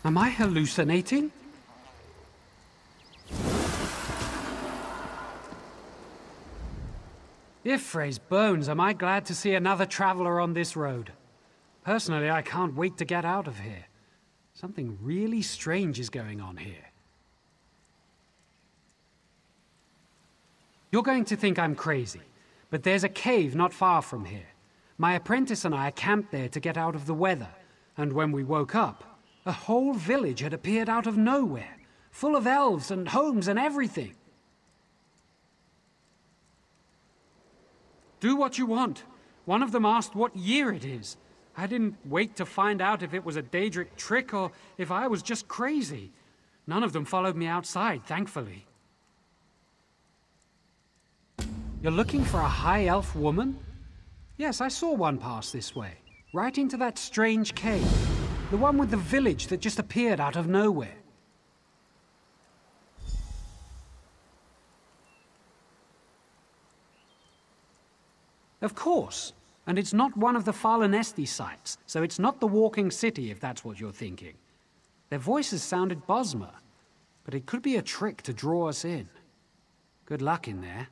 Am I hallucinating? Ifre's bones, am I glad to see another traveler on this road. Personally, I can't wait to get out of here. Something really strange is going on here. You're going to think I'm crazy, but there's a cave not far from here. My apprentice and I camped there to get out of the weather, and when we woke up, a whole village had appeared out of nowhere, full of elves and homes and everything. Do what you want. One of them asked what year it is. I didn't wait to find out if it was a Daedric trick or if I was just crazy. None of them followed me outside, thankfully. You're looking for a high elf woman? Yes, I saw one pass this way, right into that strange cave. The one with the village that just appeared out of nowhere. Of course. And it's not one of the Fallen Esti sites, so it's not the Walking City if that's what you're thinking. Their voices sounded Bosmer, but it could be a trick to draw us in. Good luck in there.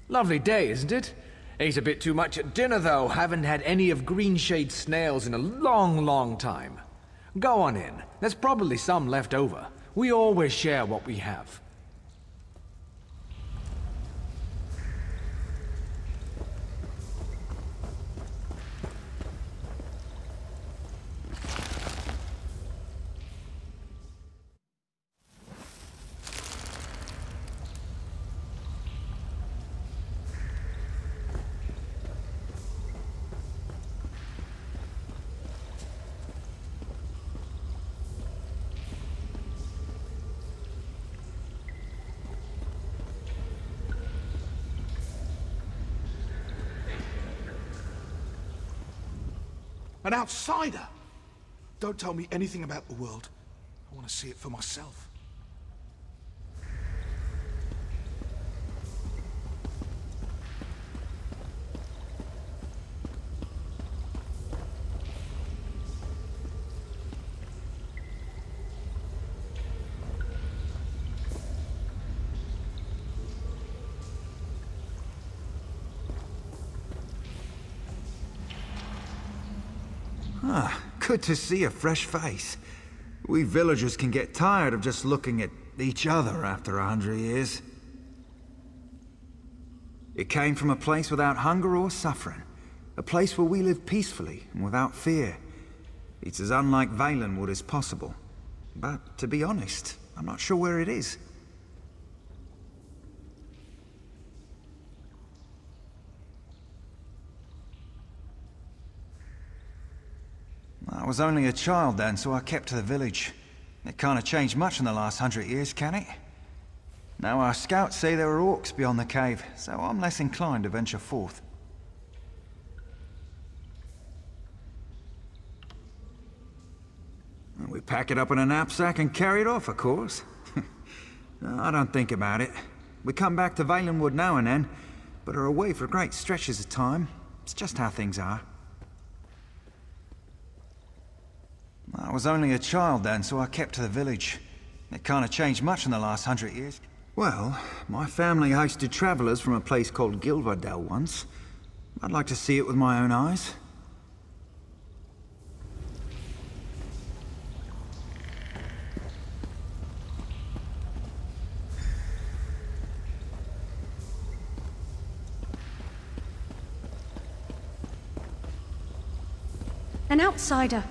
Lovely day, isn't it? Ate a bit too much at dinner, though. Haven't had any of Greenshade snails in a long, long time. Go on in. There's probably some left over. We always share what we have. An outsider? Don't tell me anything about the world. I want to see it for myself. Ah, good to see a fresh face. We villagers can get tired of just looking at each other after 100 years. It came from a place without hunger or suffering. A place where we live peacefully and without fear. It's as unlike Valenwood as possible. But, to be honest, I'm not sure where it is. I was only a child then, so I kept to the village. It can't have changed much in the last 100 years, can it? Now our scouts say there are orcs beyond the cave, so I'm less inclined to venture forth. We pack it up in a knapsack and carry it off, of course. No, I don't think about it. We come back to Valenwood now and then, but are away for great stretches of time. It's just how things are. I was only a child then, so I kept to the village. It can't have changed much in the last 100 years. Well, my family hosted travelers from a place called Gilverdale once. I'd like to see it with my own eyes. An outsider.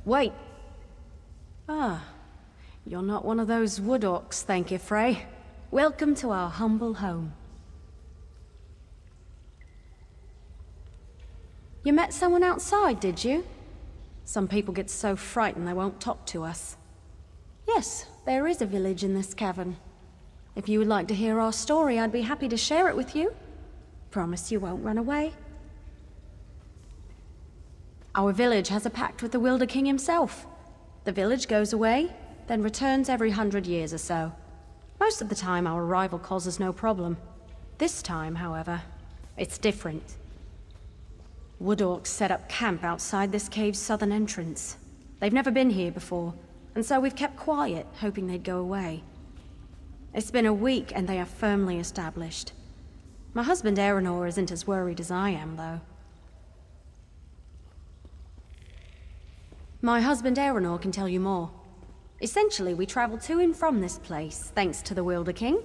Wait. Ah, you're not one of those wood orcs, thank you, Frey. Welcome to our humble home. You met someone outside, did you? Some people get so frightened they won't talk to us. Yes, there is a village in this cavern. If you would like to hear our story, I'd be happy to share it with you. Promise you won't run away. Our village has a pact with the Wilder King himself. The village goes away, then returns every 100 years or so. Most of the time our arrival causes no problem. This time, however, it's different. Wood orcs set up camp outside this cave's southern entrance. They've never been here before, and so we've kept quiet, hoping they'd go away. It's been a week and they are firmly established. My husband Erenor isn't as worried as I am, though. My husband Erenor can tell you more. Essentially, we travel to and from this place, thanks to the Wilder King.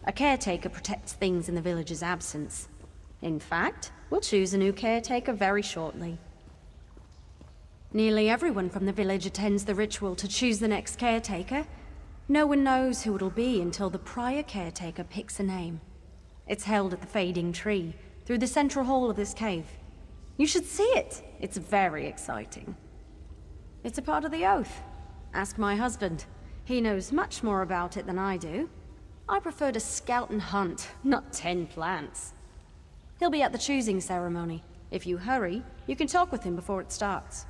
A caretaker protects things in the village's absence. In fact, we'll choose a new caretaker very shortly. Nearly everyone from the village attends the ritual to choose the next caretaker. No one knows who it'll be until the prior caretaker picks a name. It's held at the Fading Tree, through the central hall of this cave. You should see it! It's very exciting. It's a part of the oath. Ask my husband. He knows much more about it than I do. I prefer to scout and hunt, not tend plants. He'll be at the choosing ceremony. If you hurry, you can talk with him before it starts.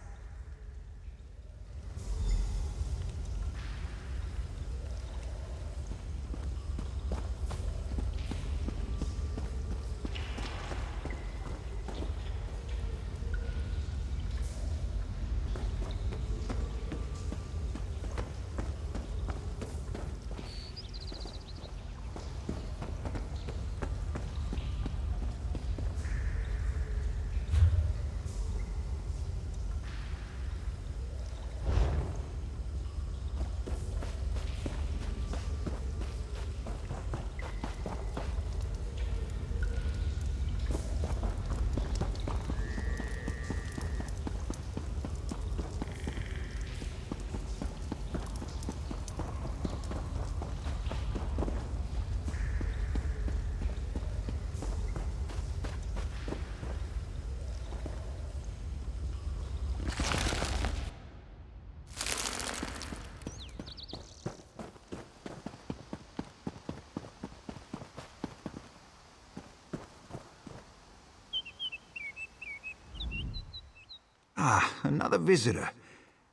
Ah, another visitor.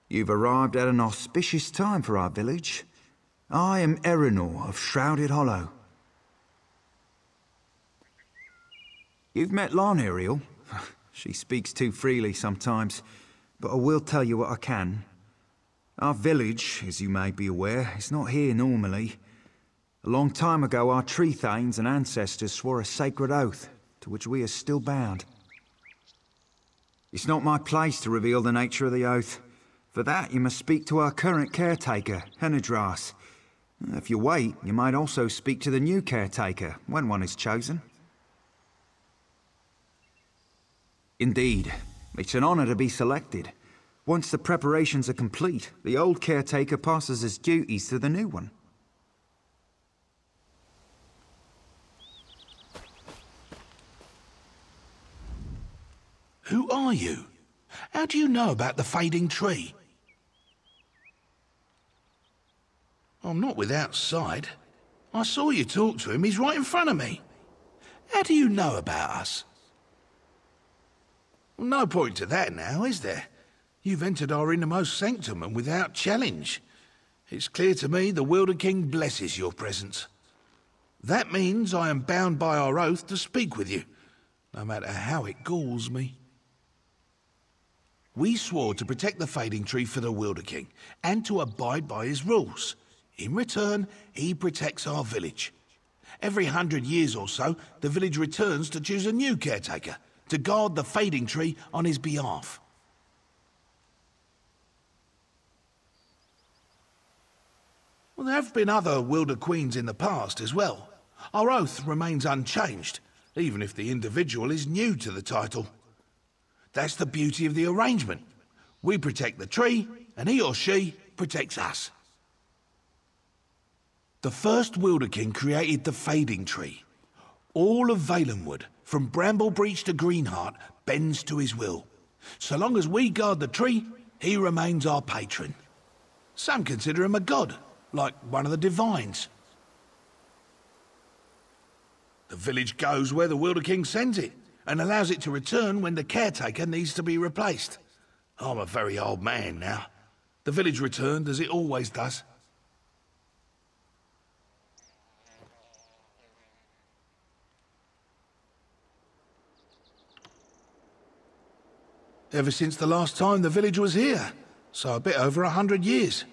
You've arrived at an auspicious time for our village. I am Erenor of Shrouded Hollow. You've met Lon, Ariel. She speaks too freely sometimes, but I will tell you what I can. Our village, as you may be aware, is not here normally. A long time ago, our tree thanes and ancestors swore a sacred oath, to which we are still bound. It's not my place to reveal the nature of the oath. For that, you must speak to our current caretaker, Henadras. If you wait, you might also speak to the new caretaker, when one is chosen. Indeed, it's an honor to be selected. Once the preparations are complete, the old caretaker passes his duties to the new one. Who are you? How do you know about the Fading Tree? I'm not without sight. I saw you talk to him, he's right in front of me. How do you know about us? Well, no point to that now, is there? You've entered our innermost sanctum and without challenge. It's clear to me the Wilder King blesses your presence. That means I am bound by our oath to speak with you, no matter how it galls me. We swore to protect the Fading Tree for the Wilder King, and to abide by his rules. In return, he protects our village. Every 100 years or so, the village returns to choose a new caretaker, to guard the Fading Tree on his behalf. Well, there have been other Wilder Queens in the past as well. Our oath remains unchanged, even if the individual is new to the title. That's the beauty of the arrangement. We protect the tree, and he or she protects us. The first Wilder King created the Fading Tree. All of Valenwood, from Bramblebreach to Greenheart, bends to his will. So long as we guard the tree, he remains our patron. Some consider him a god, like one of the divines. The village goes where the Wilder King sends it, and allows it to return when the caretaker needs to be replaced. I'm a very old man now. The village returned as it always does. Ever since the last time the village was here, so a bit over 100 years.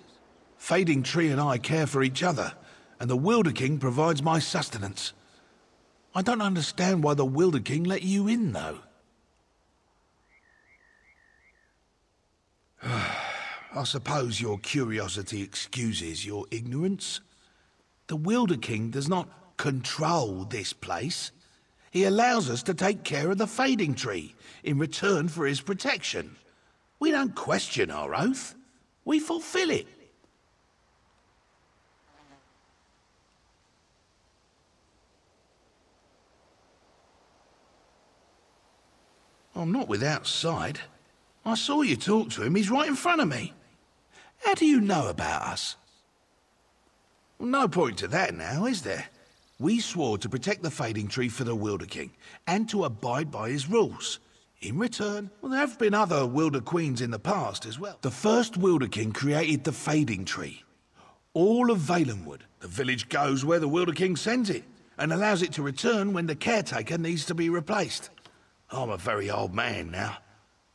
Fading Tree and I care for each other, and the Wilder King provides my sustenance. I don't understand why the Wilder King let you in, though. I suppose your curiosity excuses your ignorance. The Wilder King does not control this place. He allows us to take care of the Fading Tree in return for his protection. We don't question our oath. We fulfill it. I'm not without sight. I saw you talk to him. He's right in front of me. How do you know about us? Well, no point to that now, is there? We swore to protect the Fading Tree for the Wilder King, and to abide by his rules. In return, well, there have been other Wilder Queens in the past as well. The first Wilder King created the Fading Tree. All of Valenwood. The village goes where the Wilder King sends it, and allows it to return when the caretaker needs to be replaced. I'm a very old man now.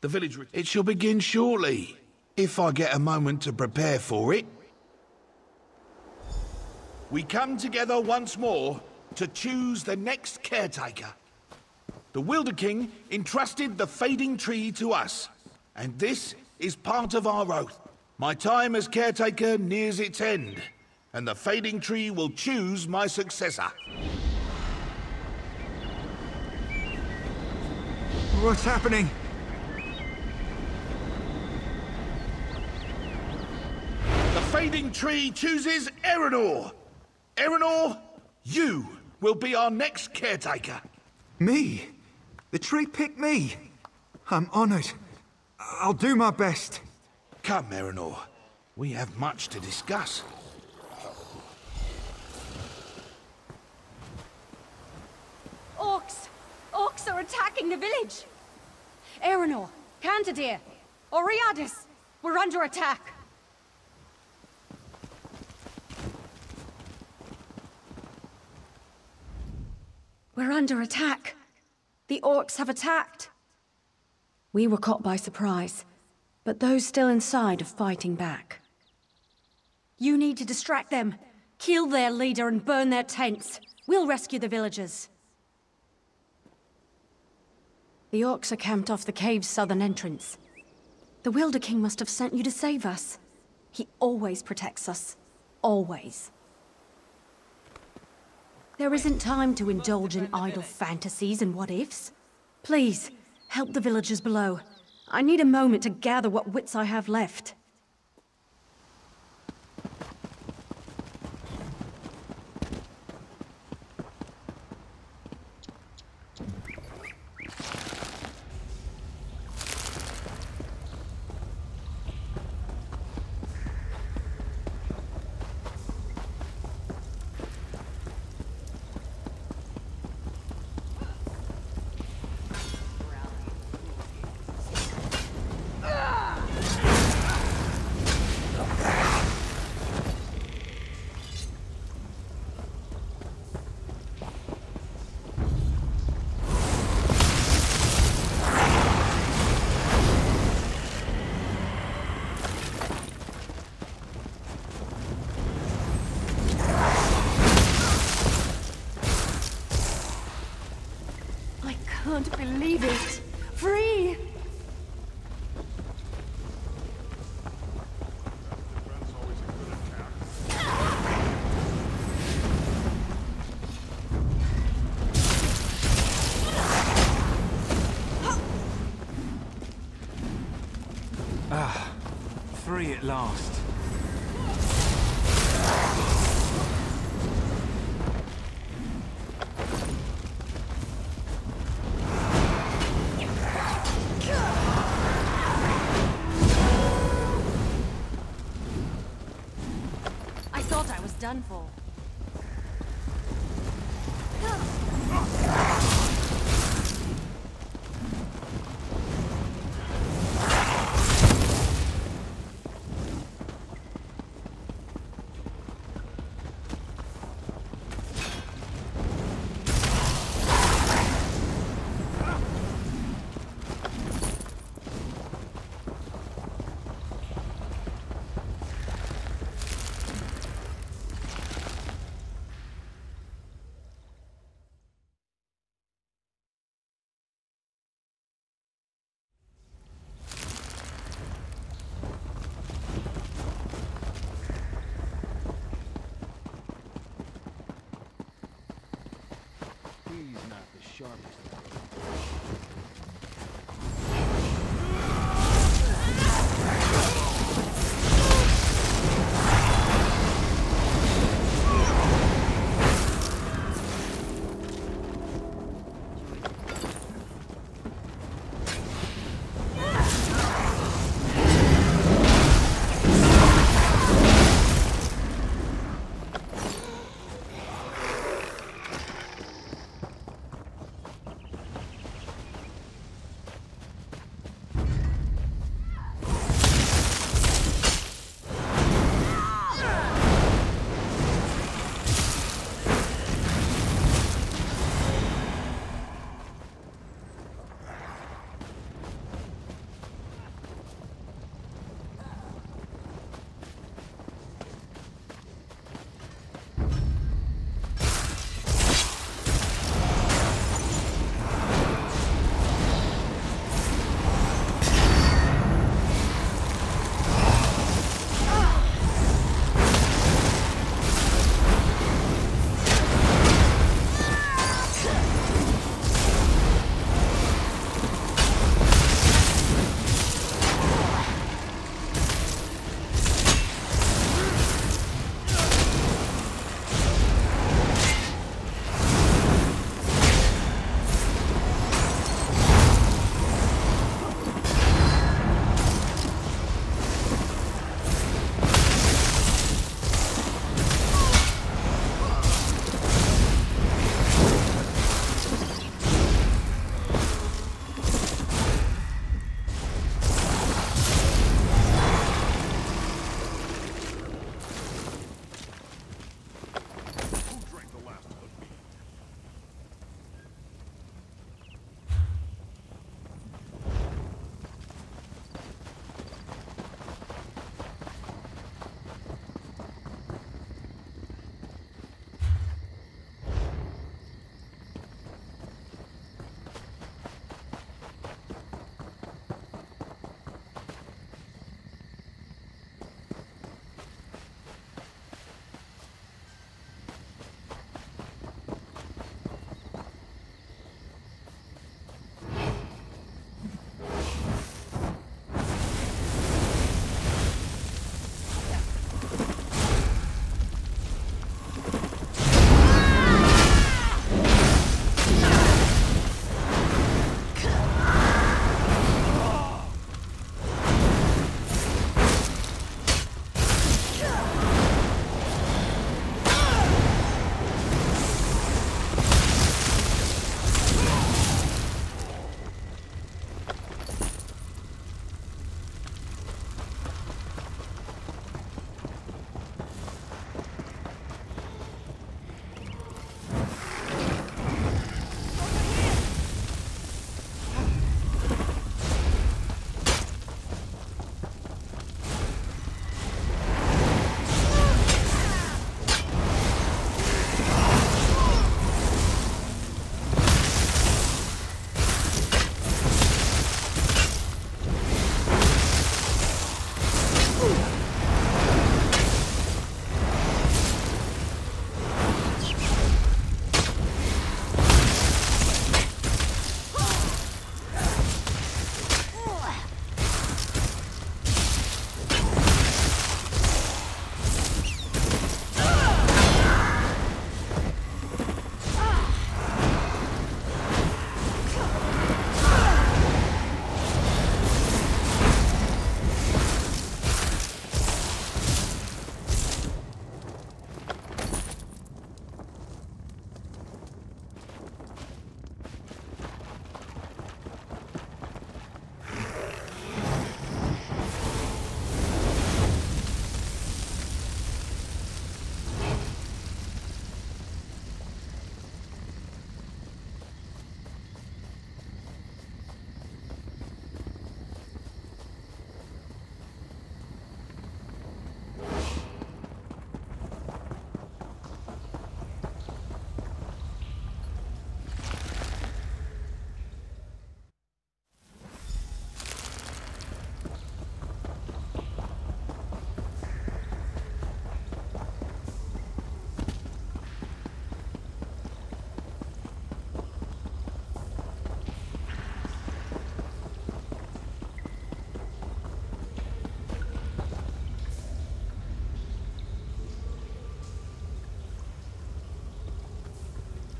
The village... It shall begin shortly, if I get a moment to prepare for it. We come together once more to choose the next caretaker. The Wilder King entrusted the Fading Tree to us, and this is part of our oath. My time as caretaker nears its end, and the Fading Tree will choose my successor. What's happening? The Fading Tree chooses Erenor. Erenor, you will be our next caretaker. Me? The tree picked me. I'm honored. I'll do my best. Come, Erenor. We have much to discuss. Orcs! Orcs are attacking the village! Erenor, Cantadir, Oriadis, we're under attack! We're under attack. The orcs have attacked. We were caught by surprise, but those still inside are fighting back. You need to distract them, kill their leader and burn their tents. We'll rescue the villagers. The orcs are camped off the cave's southern entrance. The Wilder King must have sent you to save us. He always protects us. Always. There isn't time to indulge in idle fantasies and what-ifs. Please, help the villagers below. I need a moment to gather what wits I have left. Free at last. I thought I was done for. He's not the sharpest.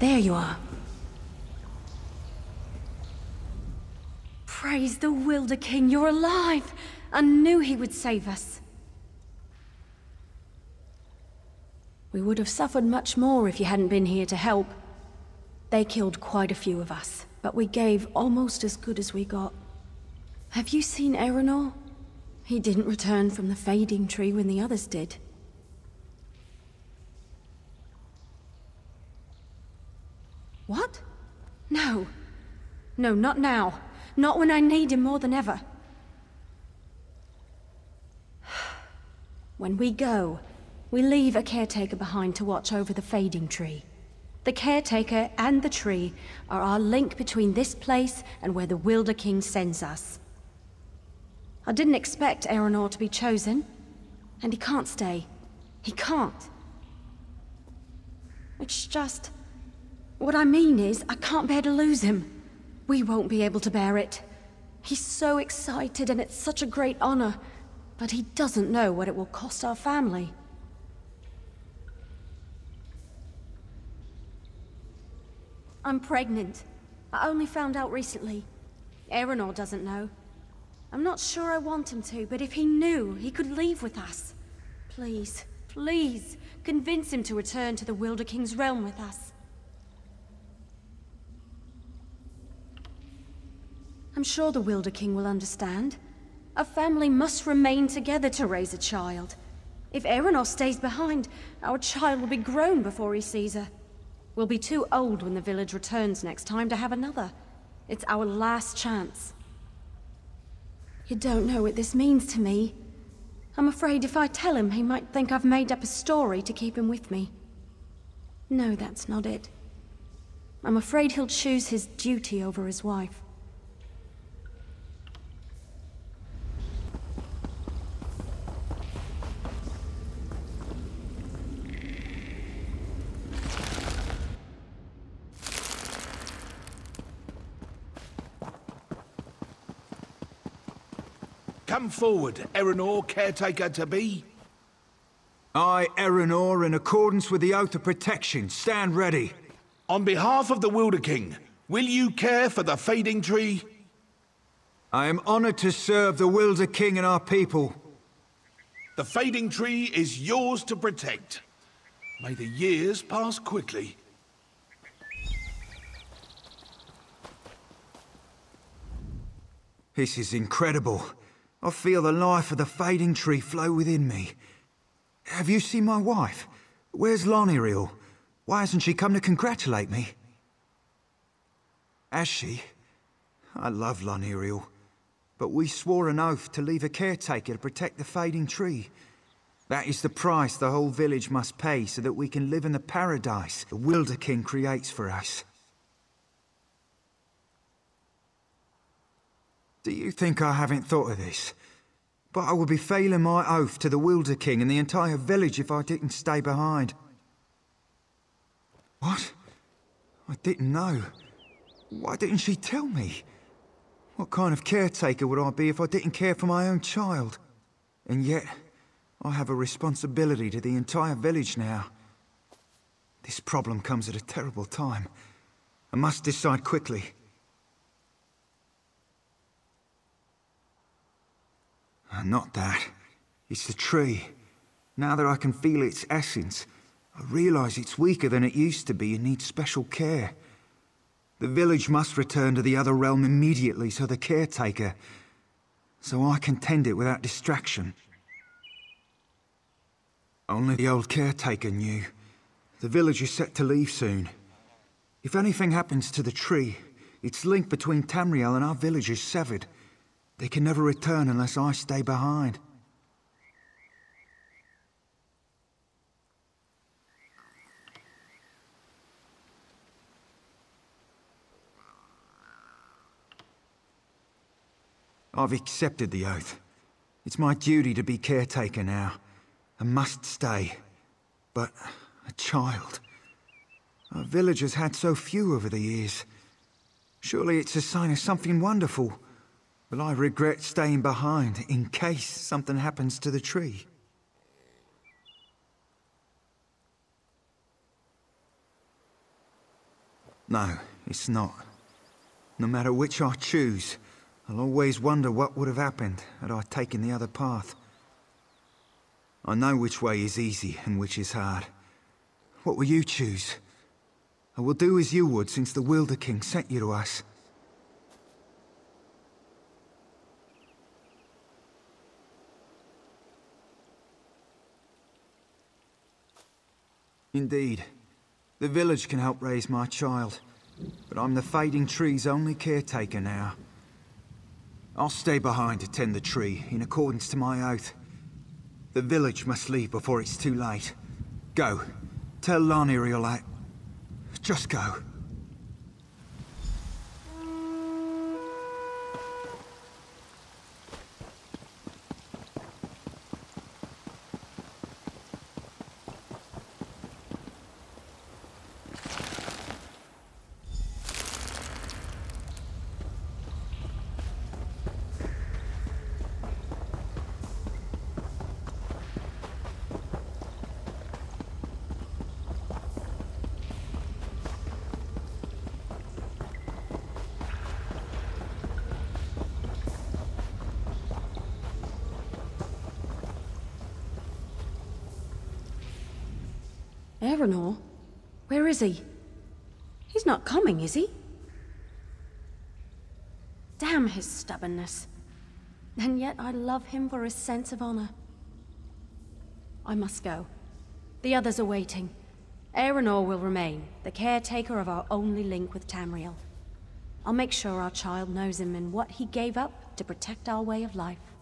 There you are. Praise the Wilder King, you're alive! I knew he would save us. We would have suffered much more if you hadn't been here to help. They killed quite a few of us, but we gave almost as good as we got. Have you seen Erenor? He didn't return from the fading tree when the others did. What? No. No, not now. Not when I need him more than ever. When we go, we leave a caretaker behind to watch over the fading tree. The caretaker and the tree are our link between this place and where the Wilder King sends us. I didn't expect Erenor to be chosen, and he can't stay. He can't. It's just... what I mean is, I can't bear to lose him. We won't be able to bear it. He's so excited and it's such a great honor, but he doesn't know what it will cost our family. I'm pregnant. I only found out recently. Erenor doesn't know. I'm not sure I want him to, but if he knew, he could leave with us. Please, please, convince him to return to the Wilder King's realm with us. I'm sure the Wilder King will understand. A family must remain together to raise a child. If Erenor stays behind, our child will be grown before he sees her. We'll be too old when the village returns next time to have another. It's our last chance. You don't know what this means to me. I'm afraid if I tell him, he might think I've made up a story to keep him with me. No, that's not it. I'm afraid he'll choose his duty over his wife. Come forward, Erenor, caretaker-to-be. I, Erenor, in accordance with the Oath of Protection, stand ready. On behalf of the Wilder King, will you care for the fading tree? I am honored to serve the Wilder King and our people. The fading tree is yours to protect. May the years pass quickly. This is incredible. I feel the life of the fading tree flow within me. Have you seen my wife? Where's Loniriel? Why hasn't she come to congratulate me? Has she? I love Loniriel. But we swore an oath to leave a caretaker to protect the fading tree. That is the price the whole village must pay so that we can live in the paradise the Wilder King creates for us. Do you think I haven't thought of this? But I would be failing my oath to the Wilder King and the entire village if I didn't stay behind. What? I didn't know. Why didn't she tell me? What kind of caretaker would I be if I didn't care for my own child? And yet, I have a responsibility to the entire village now. This problem comes at a terrible time. I must decide quickly. Not that. It's the tree. Now that I can feel its essence, I realise it's weaker than it used to be and needs special care. The village must return to the other realm immediately so the caretaker... so I can tend it without distraction. Only the old caretaker knew. The village is set to leave soon. If anything happens to the tree, its link between Tamriel and our village is severed. They can never return unless I stay behind. I've accepted the oath. It's my duty to be caretaker now. I must stay. But a child... Our village has had so few over the years. Surely it's a sign of something wonderful. Will I regret staying behind in case something happens to the tree? No, it's not. No matter which I choose, I'll always wonder what would have happened had I taken the other path. I know which way is easy and which is hard. What will you choose? I will do as you would since the Wilder King sent you to us. Indeed. The village can help raise my child, but I'm the Fading Tree's only caretaker now. I'll stay behind to tend the tree, in accordance to my oath. The village must leave before it's too late. Go. Tell Lani Riolat. Just go. Aeronor? Where is he? He's not coming, is he? Damn his stubbornness. And yet I love him for his sense of honor. I must go. The others are waiting. Aeronor will remain, the caretaker of our only link with Tamriel. I'll make sure our child knows him and what he gave up to protect our way of life.